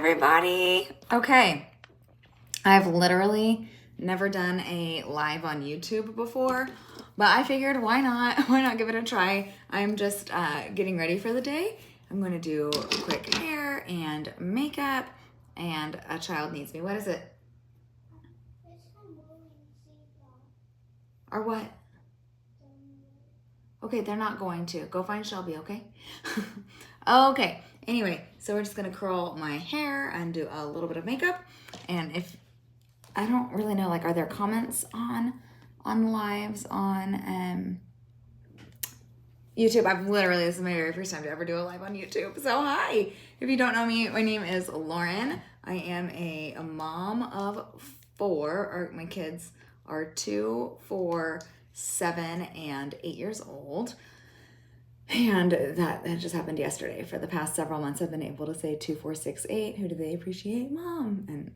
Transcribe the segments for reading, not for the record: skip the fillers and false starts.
everybody. Okay, I've literally never done a live on YouTube before, but I figured why not? Why not give it a try? I'm just getting ready for the day. I'm going to do quick hair and makeup, and a child needs me. What is it? Or what? Okay, they're not going to. Go find Shelby, okay? Okay, anyway, so we're just gonna curl my hair and do a little bit of makeup. And if, I don't really know, like, are there comments on lives on YouTube? This is my very first time to ever do a live on YouTube. So hi, if you don't know me, my name is Lauren. I am a mom of 4, or my kids are 2, 4, 7, and 8 years old. And that just happened yesterday. For the past several months, I've been able to say 2, 4, 6, 8. Who do they appreciate? Mom. And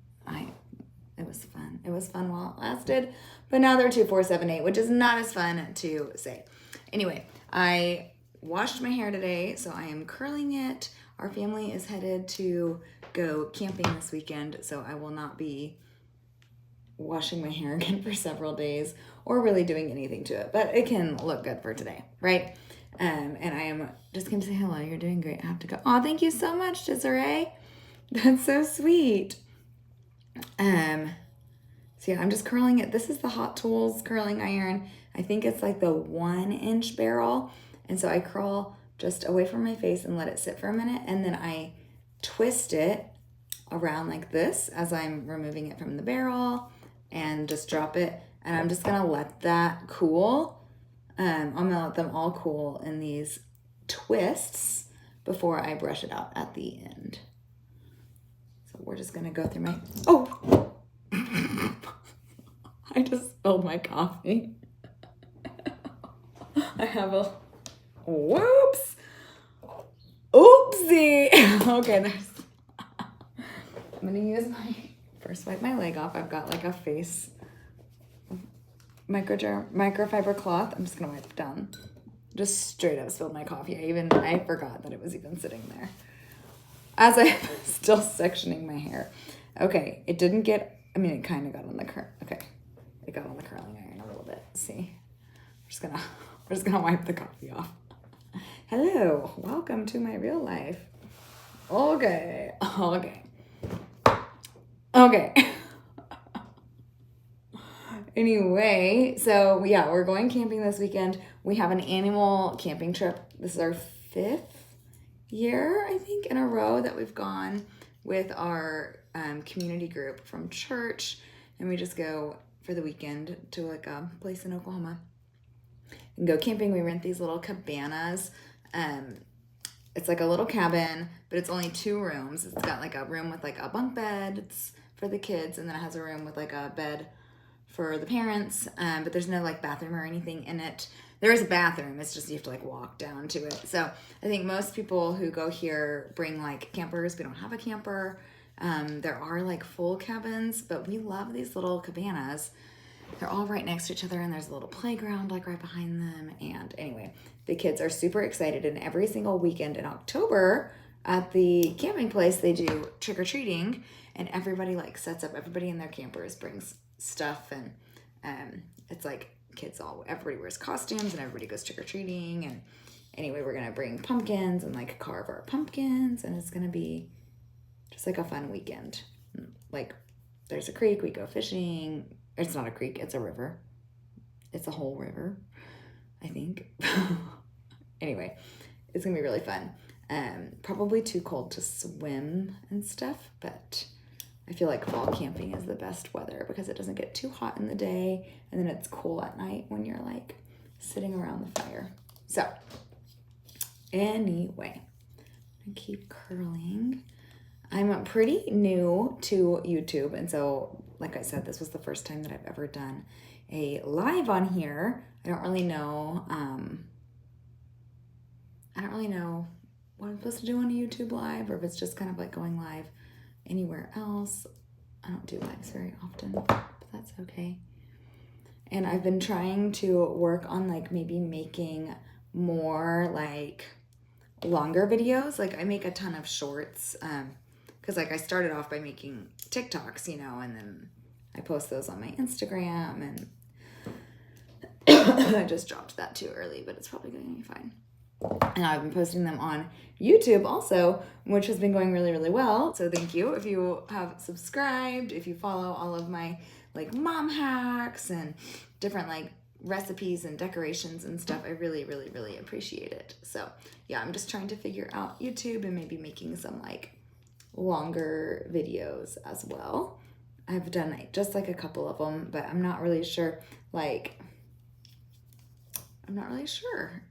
it was fun. It was fun while it lasted. But now they're 2, 4, 7, 8, which is not as fun to say. Anyway, I washed my hair today, so I am curling it. Our family is headed to go camping this weekend, so I will not be washing my hair again for several days or really doing anything to it. But it can look good for today, right? And I am just going to say hello. You're doing great. I have to go. Oh, thank you so much, Desiree. That's so sweet. So yeah, I'm just curling it. This is the Hot Tools curling iron. I think it's like the 1-inch barrel. And so I curl just away from my face and let it sit for a minute. And then I twist it around like this as I'm removing it from the barrel and just drop it. And I'm just going to let that cool. I'm going to let them all cool in these twists before I brush it out at the end. So we're just going to go through my... Oh! I just spilled my coffee. I have a... Whoops! Oopsie! Okay, there's... I'm going to use my... First wipe my leg off. I've got like a face... microfiber cloth. I'm just gonna wipe down. Just straight up spilled my coffee. I forgot that it was even sitting there. As I'm still sectioning my hair. Okay, it didn't get, it kind of got on the it got on the curling iron a little bit. See? We're just gonna wipe the coffee off. Hello, welcome to my real life. Okay. Anyway, so yeah, we're going camping this weekend. We have an annual camping trip. This is our 5th year, I think, in a row that we've gone with our community group from church. And we just go for the weekend to like a place in Oklahoma and go camping. We rent these little cabanas. It's like a little cabin, but it's only 2 rooms. It's got like a room with like a bunk bed for the kids, and then it has a room with like a bed for the parents, but there's no like bathroom or anything in it. There is a bathroom, it's just you have to like walk down to it. So I think most people who go here bring like campers. We don't have a camper. There are like full cabins, but we love these little cabanas. They're all right next to each other, and there's a little playground like right behind them. And anyway, the kids are super excited, and every single weekend in October at the camping place, they do trick-or-treating, and everybody like sets up, everybody in their campers brings stuff, and it's like everybody wears costumes and everybody goes trick-or-treating. And anyway, we're gonna bring pumpkins and like carve our pumpkins, and it's gonna be just like a fun weekend. Like there's a creek, we go fishing. It's not a creek, it's a river. It's a whole river, I think. Anyway, it's gonna be really fun. Probably too cold to swim and stuff, but I feel like fall camping is the best weather because it doesn't get too hot in the day, and then it's cool at night when you're like sitting around the fire. So anyway, I keep curling. I'm pretty new to YouTube, and so like I said, this was the first time that I've ever done a live on here. I don't really know what I'm supposed to do on a YouTube live, or if it's just kind of like going live anywhere else. I don't do lives very often, but that's okay. And I've been trying to work on like maybe making more like longer videos. Like I make a ton of shorts, because like I started off by making TikToks, you know, and then I post those on my Instagram, and I just dropped that too early, but it's probably going to be fine. And I've been posting them on YouTube also, which has been going really, really well. So thank you if you have subscribed, if you follow all of my like mom hacks and different like recipes and decorations and stuff. I really, really, really appreciate it. So yeah, I'm just trying to figure out YouTube and maybe making some like longer videos as well. I've done just like a couple of them, but I'm not really sure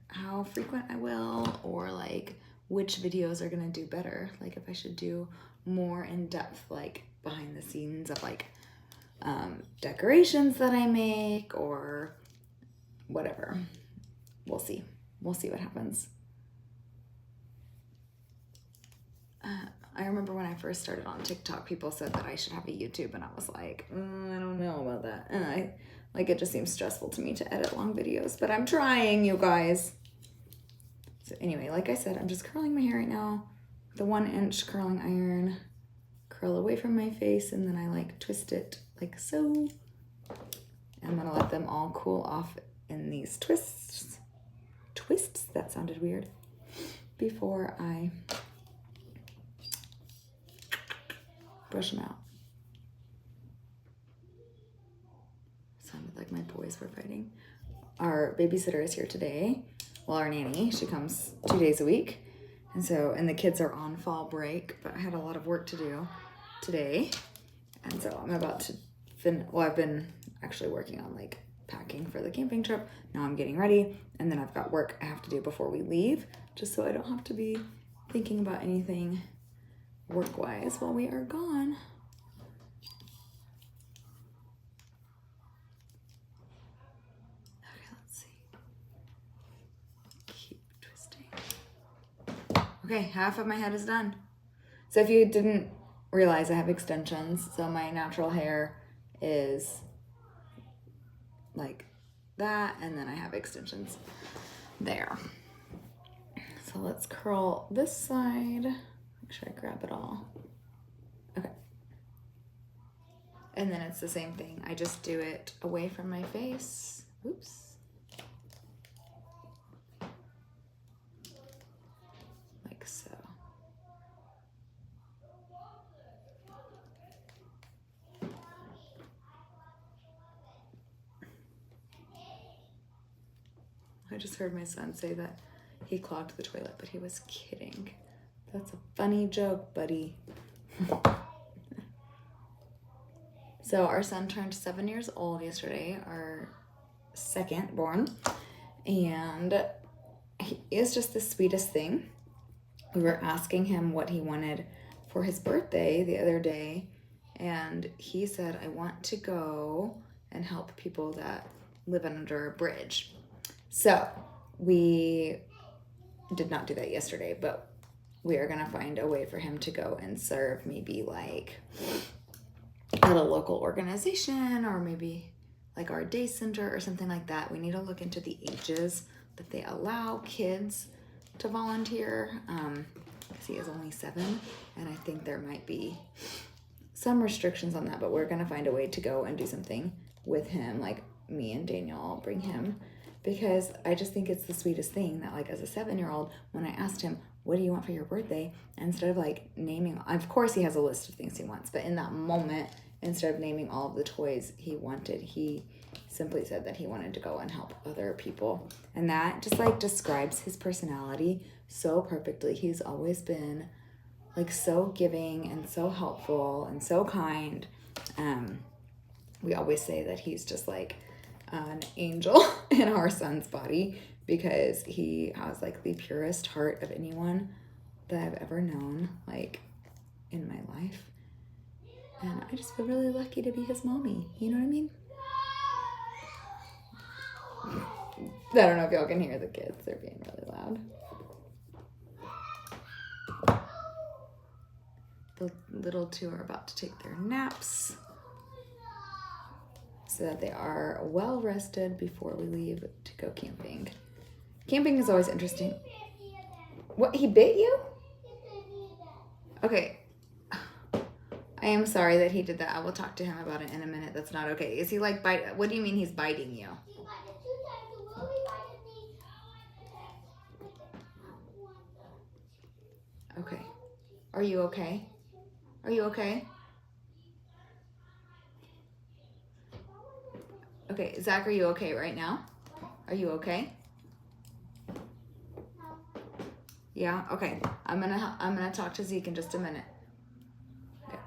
how frequent I will, or like which videos are gonna do better. Like if I should do more in depth, like behind the scenes of like decorations that I make or whatever. We'll see. We'll see what happens. I remember when I first started on TikTok, people said that I should have a YouTube, and I was like, I don't know about that. And it just seems stressful to me to edit long videos, but I'm trying, you guys. So anyway, like I said, I'm just curling my hair right now. The 1-inch curling iron, curl away from my face, and then I like twist it like so. I'm gonna let them all cool off in these twists. Twists, that sounded weird. Before I brush them out. Sounded like my boys were fighting. Our babysitter is here today. Well, our nanny, she comes 2 days a week. And the kids are on fall break, but I had a lot of work to do today. And so I'm about to I've been actually working on like packing for the camping trip. Now I'm getting ready, and then I've got work I have to do before we leave, just so I don't have to be thinking about anything work-wise while we are gone. Okay, let's see. Keep twisting. Okay, half of my head is done. So if you didn't realize, I have extensions. So my natural hair is like that, and then I have extensions there. So let's curl this side. Make sure I grab it all. Okay. And then it's the same thing. I just do it away from my face. Oops. Like so. I just heard my son say that he clogged the toilet, but he was kidding. That's a funny joke, buddy. So our son turned 7 years old yesterday, our second born, and he is just the sweetest thing. We were asking him what he wanted for his birthday the other day, and he said, I want to go and help people that live under a bridge. So we did not do that yesterday, but we are going to find a way for him to go and serve, maybe like at a local organization, or maybe like our day center or something like that. We need to look into the ages that they allow kids to volunteer, because he is only 7, and I think there might be some restrictions on that, but we're going to find a way to go and do something with him, like me and Daniel bring him, because I just think it's the sweetest thing that like as a 7-year-old, when I asked him, what do you want for your birthday? Instead of like naming, of course he has a list of things he wants, but in that moment, instead of naming all of the toys he wanted, he simply said that he wanted to go and help other people. And that just like describes his personality so perfectly. He's always been like so giving and so helpful and so kind. We always say that he's just like an angel in our son's body, because he has like the purest heart of anyone that I've ever known, like in my life. And I just feel really lucky to be his mommy. You know what I mean? I don't know if y'all can hear the kids. They're being really loud. The little two are about to take their naps so that they are well rested before we leave to go camping. Camping is always interesting. What, he bit you? Okay. am sorry that he did that. I will talk to him about it in a minute. That's not okay. Is he like bite? What do you mean he's biting you? He bited 2 times. Willie bited me. Okay. Are you okay? Are you okay? Okay, Zach, are you okay right now? Are you okay? Yeah. Okay. I'm gonna talk to Zeke in just a minute. Okay.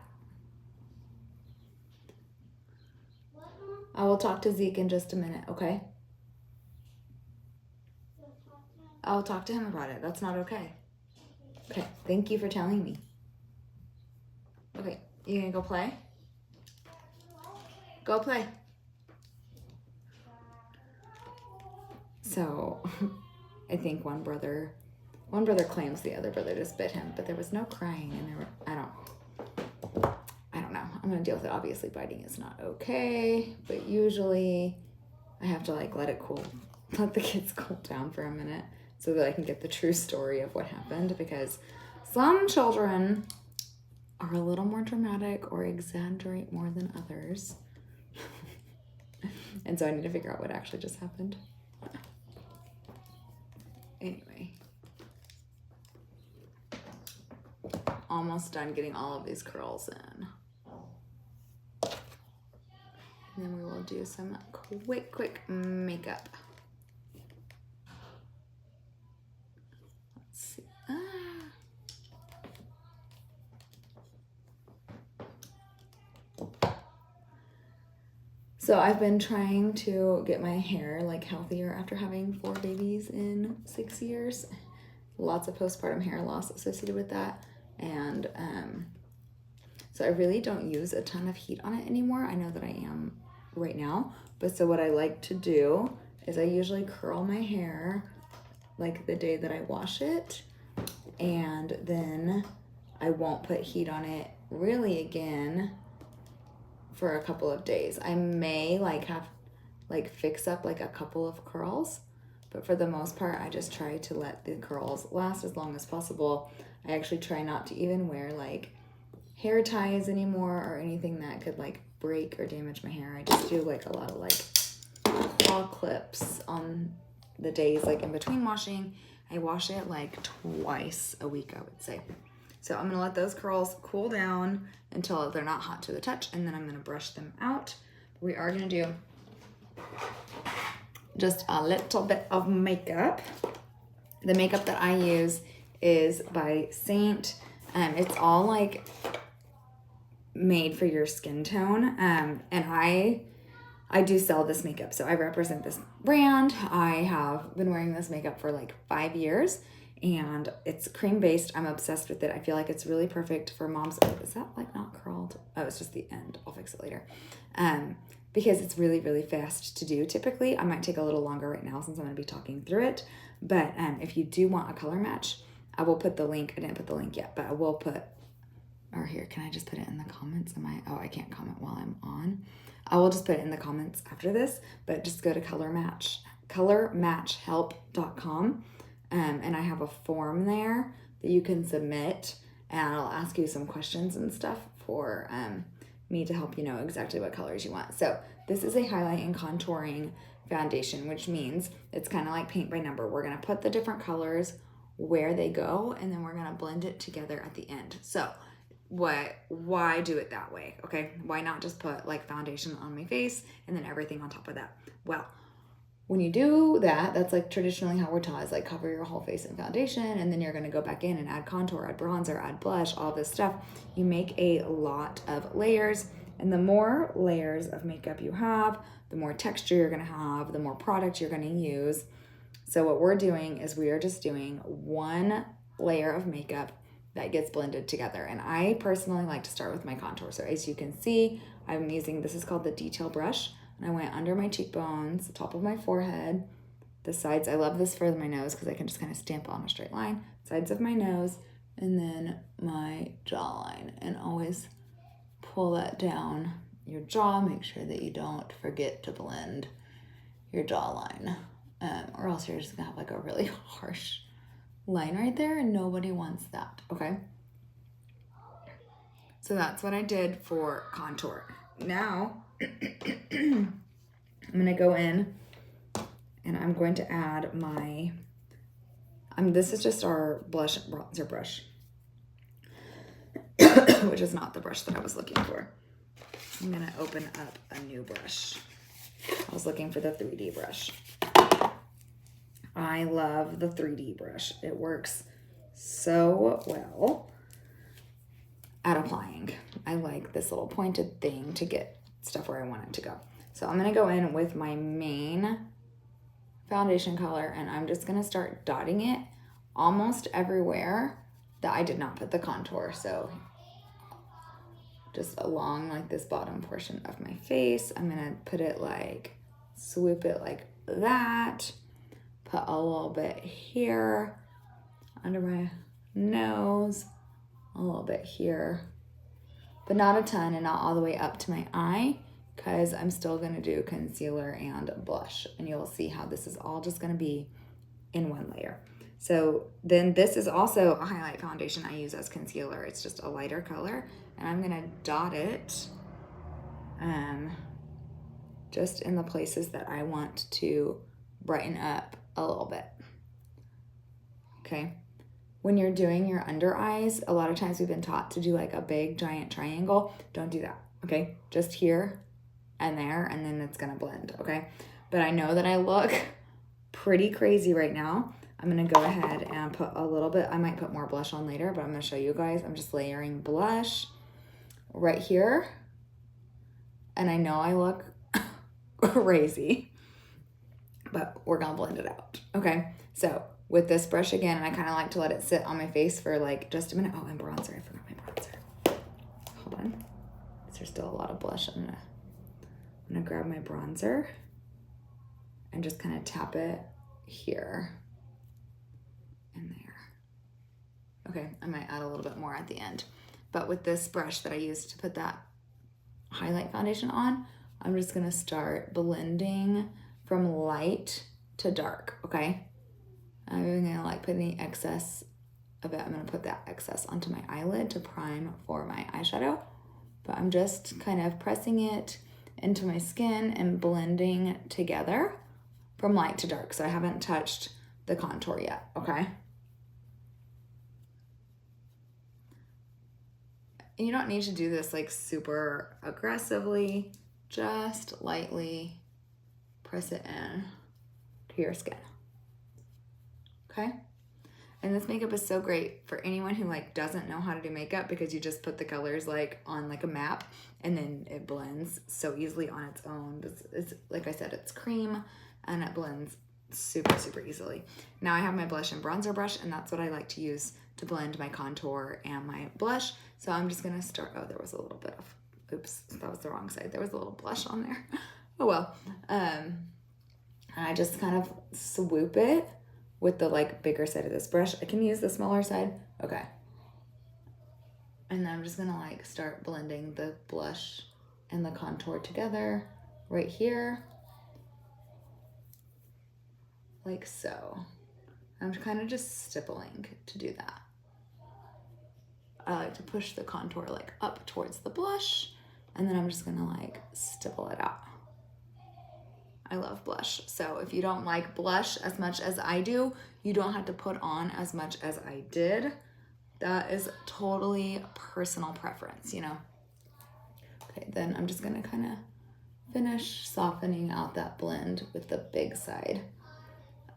I will talk to Zeke in just a minute. Okay. I'll talk to him about it. That's not okay. Okay. Thank you for telling me. Okay. You gonna go play? Go play. So, I think one brother claims the other brother just bit him, but there was no crying, and I don't know. I'm gonna deal with it. Obviously, biting is not okay, but usually I have to like let the kids cool down for a minute so that I can get the true story of what happened, because some children are a little more dramatic or exaggerate more than others. And so I need to figure out what actually just happened. Anyway. Almost done getting all of these curls in. And then we will do some quick makeup. Let's see. So I've been trying to get my hair like healthier after having 4 babies in 6 years. Lots of postpartum hair loss associated with that. And so I really don't use a ton of heat on it anymore. I know that I am right now. But so what I like to do is I usually curl my hair like the day that I wash it. And then I won't put heat on it really again for a couple of days. I may fix up like a couple of curls, but for the most part, I just try to let the curls last as long as possible. I actually try not to even wear like hair ties anymore or anything that could like break or damage my hair. I just do like a lot of like claw clips on the days like in between washing. I wash it like twice a week, I would say. So I'm gonna let those curls cool down until they're not hot to the touch, and then I'm gonna brush them out. We are gonna do just a little bit of makeup. The makeup that I use is by Seint. It's all like made for your skin tone. And I do sell this makeup. So I represent this brand. I have been wearing this makeup for like 5 years, and it's cream based. I'm obsessed with it. I feel like it's really perfect for moms. Oh, is that like not curled? Oh, it's just the end. I'll fix it later. Because it's really, really fast to do. Typically, I might take a little longer right now since I'm going to be talking through it. But if you do want a color match, I will put the link. I didn't put the link yet, but I will put, or here, can I just put it in the comments? I can't comment while I'm on. I will just put it in the comments after this, but just go to colormatchhelp.com. And I have a form there that you can submit, and I'll ask you some questions and stuff for me to help you know exactly what colors you want. So this is a highlight and contouring foundation, which means it's kind of like paint by number. We're going to put the different colors where they go, and then we're going to blend it together at the end. So why do it that way? Okay, why not just put like foundation on my face and then everything on top of that? Well, when you do that, that's like traditionally how we're taught, is like cover your whole face in foundation, and then you're going to go back in and add contour, add bronzer, add blush, all this stuff. You make a lot of layers, and the more layers of makeup you have, the more texture you're going to have, the more product you're going to use. So what we're doing is we are just doing one layer of makeup that gets blended together. And I personally like to start with my contour. So as you can see, I'm using, this is called the detail brush. And I went under my cheekbones, the top of my forehead, the sides. I love this for my nose because I can just kind of stamp on a straight line. Sides of my nose, and then my jawline. And always pull that down your jaw. Make sure that you don't forget to blend your jawline. Or else you're just gonna have like a really harsh line right there, and nobody wants that, okay? So that's what I did for contour. Now, I'm gonna go in and I'm going to add my, this is just our blush and bronzer brush, which is not the brush that I was looking for. I'm gonna open up a new brush. I was looking for the 3D brush. I love the 3D brush. It works so well at applying. I like this little pointed thing to get stuff where I want it to go. So I'm gonna go in with my main foundation color and I'm just gonna start dotting it almost everywhere that I did not put the contour. So just along like this bottom portion of my face, I'm gonna put it like, swoop it like that, put a little bit here under my nose, a little bit here, but not a ton and not all the way up to my eye, because I'm still gonna do concealer and blush, and you'll see how this is all just gonna be in one layer. So then this is also a highlight foundation I use as concealer. It's just a lighter color, and I'm gonna dot it just in the places that I want to brighten up a little bit, okay? When you're doing your under eyes, a lot of times we've been taught to do like a big giant triangle. Don't do that, okay? Just here and there, and then it's gonna blend, okay? But I know that I look pretty crazy right now. I'm gonna go ahead and put a little bit, I might put more blush on later, but I'm gonna show you guys. I'm just layering blush right here. And I know I look crazy, but we're gonna blend it out, okay? So with this brush again, and I kind of like to let it sit on my face for like just a minute. Oh, and bronzer, I forgot my bronzer. Hold on, there's still a lot of blush. I'm gonna grab my bronzer and just kind of tap it here and there. Okay, I might add a little bit more at the end. But with this brush that I used to put that highlight foundation on, I'm just gonna start blending from light to dark, okay? I'm gonna like put any excess of it, I'm gonna put that excess onto my eyelid to prime for my eyeshadow. But I'm just kind of pressing it into my skin and blending together from light to dark. So I haven't touched the contour yet, okay? And you don't need to do this like super aggressively, just lightly press it in to your skin, okay? And this makeup is so great for anyone who like doesn't know how to do makeup, because you just put the colors like on like a map and then it blends so easily on its own. It's like I said, it's cream and it blends super, super easily. Now I have my blush and bronzer brush, and that's what I like to use to blend my contour and my blush. So I'm just gonna start, oh, there was a little bit of, oops, that was the wrong side. There was a little blush on there. Oh well. And I just kind of swoop it with the like bigger side of this brush. I can use the smaller side, okay. And then I'm just gonna like start blending the blush and the contour together right here, like so. I'm kind of just stippling to do that. I like to push the contour like up towards the blush, and then I'm just gonna like stipple it out. I love blush. So if you don't like blush as much as I do, you don't have to put on as much as I did. That is totally personal preference, you know? Okay, then I'm just gonna kind of finish softening out that blend with the big side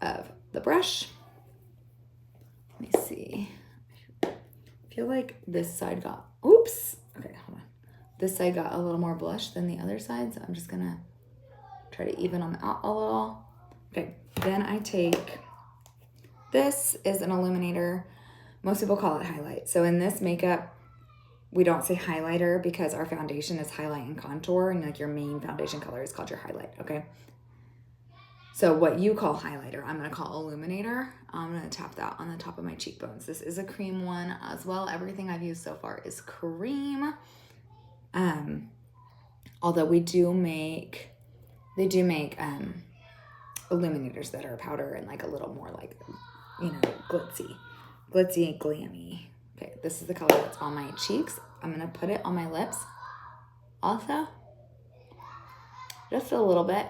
of the brush. Let me see. I feel like this side got, oops. Okay, hold on. This side got a little more blush than the other side, so I'm just gonna try to even them out a little. Okay, then I take, this is an illuminator. Most people call it highlight. So in this makeup, we don't say highlighter because our foundation is highlight and contour, and like your main foundation color is called your highlight, okay? So what you call highlighter, I'm gonna call illuminator. I'm gonna tap that on the top of my cheekbones. This is a cream one as well. Everything I've used so far is cream. Although they do make illuminators that are powder and like a little more like, you know, glitzy and glammy. Okay, this is the color that's on my cheeks. I'm gonna put it on my lips also. Just a little bit.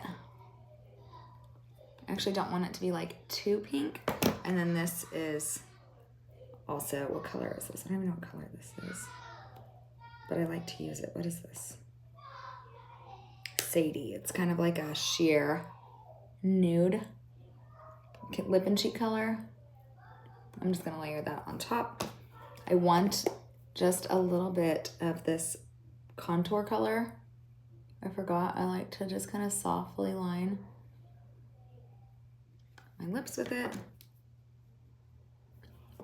I actually don't want it to be like too pink. And then this is also, what color is this? I don't even know what color this is, but I like to use it. What is this? Sadie. It's kind of like a sheer nude lip and cheek color. I'm just gonna layer that on top. I want just a little bit of this contour color. I forgot, I like to just kind of softly line my lips with it.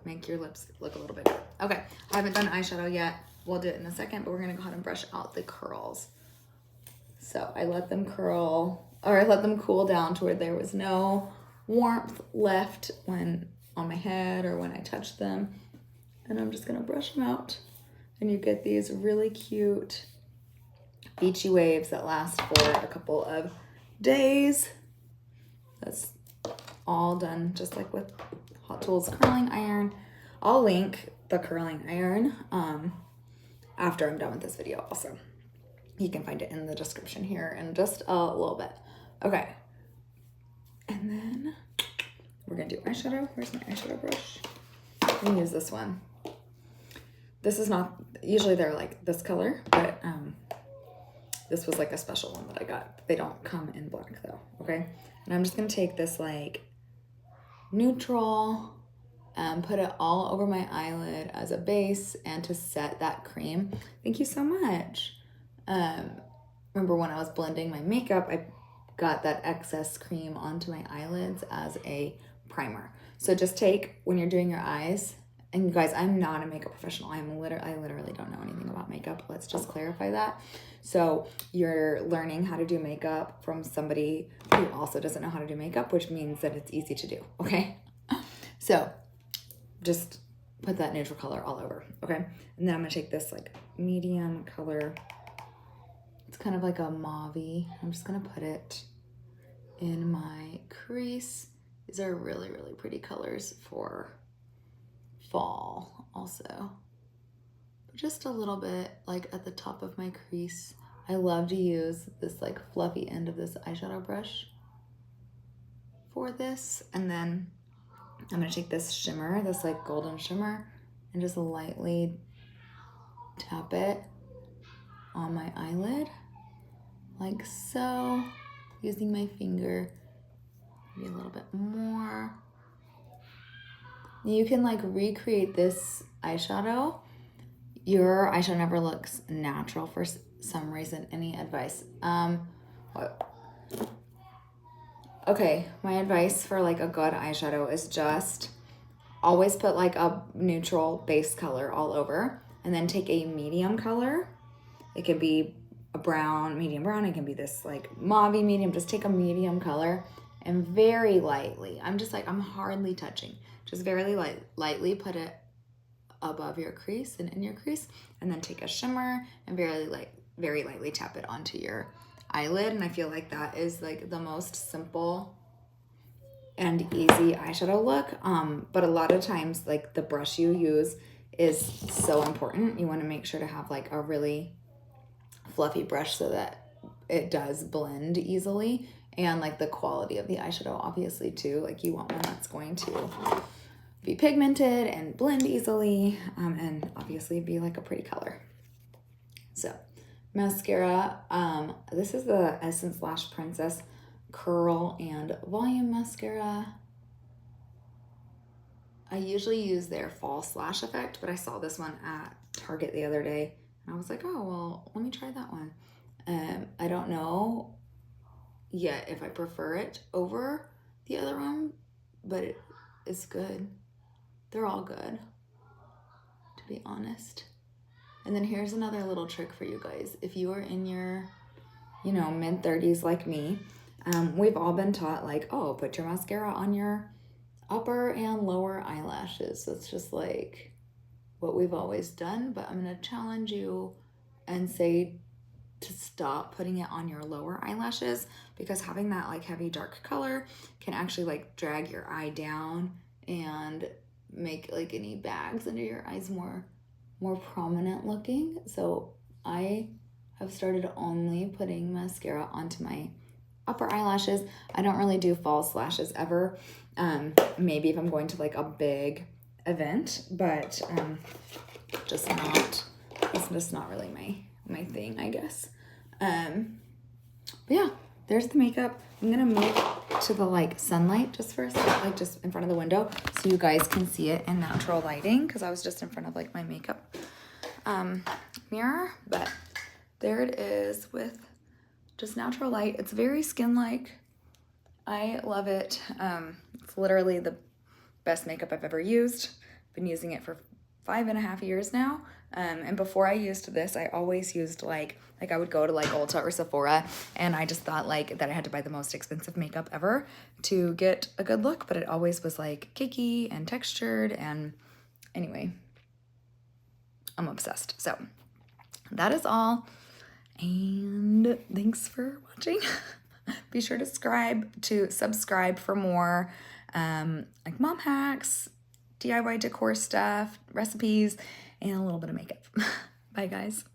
Make your lips look a little bit good. Okay, I haven't done eyeshadow yet. We'll do it in a second, but we're gonna go ahead and brush out the curls. So I let them curl, or I let them cool down to where there was no warmth left when on my head or when I touched them. And I'm just gonna brush them out. And you get these really cute beachy waves that last for a couple of days. That's all done just like with Hot Tools curling iron. I'll link the curling iron after I'm done with this video also. You can find it in the description here in just a little bit. Okay. And then we're gonna do eyeshadow. Where's my eyeshadow brush? I'm gonna use this one. This is not, usually they're like this color, but this was like a special one that I got. They don't come in black though, okay? And I'm just gonna take this like neutral and put it all over my eyelid as a base and to set that cream. Thank you so much. Remember when I was blending my makeup, I got that excess cream onto my eyelids as a primer. So just take, when you're doing your eyes, and you guys, I'm not a makeup professional. I literally don't know anything about makeup. Let's just clarify that. So you're learning how to do makeup from somebody who also doesn't know how to do makeup, which means that it's easy to do, okay? So just put that neutral color all over, okay? And then I'm gonna take this like medium color. It's kind of like a mauve-y. I'm just gonna put it in my crease. These are really, really pretty colors for fall also. Just a little bit like at the top of my crease. I love to use this like fluffy end of this eyeshadow brush for this. And then I'm gonna take this shimmer, this like golden shimmer, and just lightly tap it on my eyelid, like so, using my finger, maybe a little bit more. You can like recreate this eyeshadow. Your eyeshadow never looks natural for some reason. Any advice? Okay, my advice for like a good eyeshadow is just always put like a neutral base color all over, and then take a medium color. It could be a brown, medium brown. It can be this like mauve medium. Just take a medium color and very lightly, I'm hardly touching. Just very lightly put it above your crease and in your crease, and then take a shimmer and very lightly tap it onto your eyelid. And I feel like that is like the most simple and easy eyeshadow look. But a lot of times like the brush you use is so important. You want to make sure to have like a really fluffy brush so that it does blend easily, and like the quality of the eyeshadow obviously too. Like you want one that's going to be pigmented and blend easily, and obviously be like a pretty color. So mascara, this is the Essence Lash Princess Curl and Volume Mascara. I usually use their False Lash Effect, but I saw this one at Target the other day and I was like, oh, well, let me try that one. I don't know yet if I prefer it over the other one, but it's good. They're all good, to be honest. And then here's another little trick for you guys. If you are in your, mid-30s like me, we've all been taught like, oh, put your mascara on your upper and lower eyelashes. So it's just like what we've always done, but I'm gonna challenge you and say to stop putting it on your lower eyelashes, because having that like heavy dark color can actually like drag your eye down and make like any bags under your eyes more more prominent looking. So I have started only putting mascara onto my upper eyelashes. I don't really do false lashes ever. Maybe if I'm going to like a big event, but it's just not really my thing, I guess. But yeah, there's the makeup. I'm gonna move to the like sunlight just for a second, like just in front of the window so you guys can see it in natural lighting, because I was just in front of like my makeup mirror. But there it is with just natural light. It's very skin-like. I love it. It's literally the best makeup I've ever used. Been using it for 5.5 years now. And before I used this, I always used like I would go to like Ulta or Sephora, and I just thought like that I had to buy the most expensive makeup ever to get a good look, but it always was like cakey and textured, and anyway, I'm obsessed. So that is all, and thanks for watching. Be sure to subscribe for more like mom hacks, DIY decor stuff, recipes, and a little bit of makeup. Bye guys.